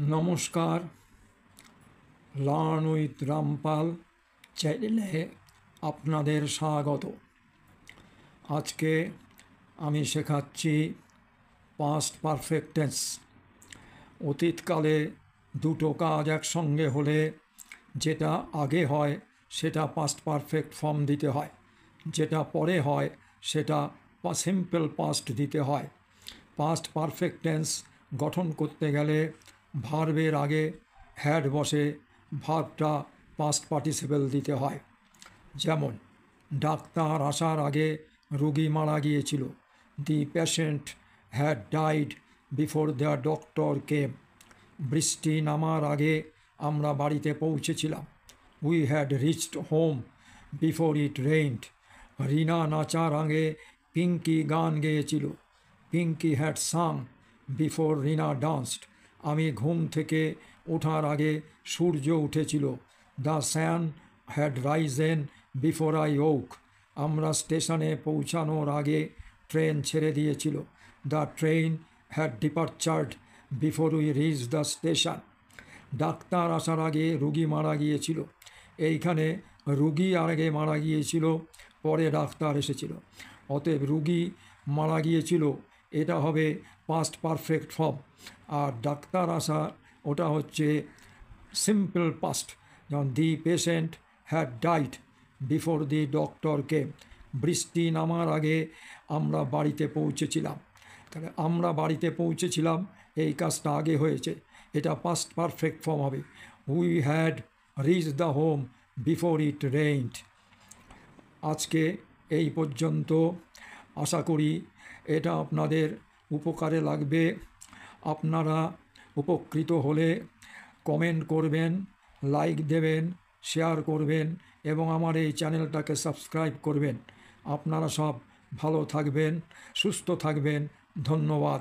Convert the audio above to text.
নমস্কার, learn with Rampal চ্যানেলে আপনাদের স্বাগত। আজকে আমি শেখাচ্ছি পাস্ট পারফেক্ট টেন্স। অতীতকালে দুটো কাজ একসঙ্গে হলে যেটা আগে হয় সেটা পাস্ট পারফেক্ট ফর্ম দিতে হয়, যেটা পরে হয় সেটা সিম্পল পাস্ট দিতে হয়। পাস্ট পারফেক্ট টেন্স গঠন করতে গেলে ভার্বের আগে হ্যাড বসে ভার্বটা পাস্ট পার্টিসিপেল দিতে হয়। যেমন, ডাক্তার আসার আগে রোগী মারা গিয়েছিল। The patient had died before the doctor came. বৃষ্টি নামার আগে আমরা বাড়িতে পৌঁছেছিলাম। We had reached home before it rained. Rina নাচার আগে পিঙ্কি গান গেয়েছিল। Pinky had sung before Rina danced. আমি ঘুম থেকে ওঠার আগে সূর্য উঠেছিল। The sun had risen before I woke. আমরা স্টেশনে পৌঁছানোর আগে ট্রেন ছেড়ে দিয়েছিল। The train had departured before we reach the station. ডাক্তার আসার আগে রুগী মারা গিয়েছিল। এইখানে রুগী আগে মারা গিয়েছিল, পরে ডাক্তার এসেছিল। অতএব রুগী মারা গিয়েছিল এটা হবে পাস্ট পারফেক্ট ফর্ম, আর ডাক্তার আসা ওটা হচ্ছে সিম্পল পাস্ট। যেমন দি patient had died before the doctor came. বৃষ্টি নামার আগে আমরা বাড়িতে পৌঁছেছিলাম। তাহলে আমরা বাড়িতে পৌঁছেছিলাম এই কাজটা আগে হয়েছে, এটা পাস্ট পারফেক্ট ফর্ম হবে। We had reach the home before it rained. আজকে এই পর্যন্ত। আশা করি এটা আপনাদের উপকারে লাগবে। আপনারা উপকৃত হলে কমেন্ট করবেন, লাইক দেবেন, শেয়ার করবেন এবং আমার এই চ্যানেলটাকে সাবস্ক্রাইব করবেন। আপনারা সব ভালো থাকবেন, সুস্থ থাকবেন। ধন্যবাদ।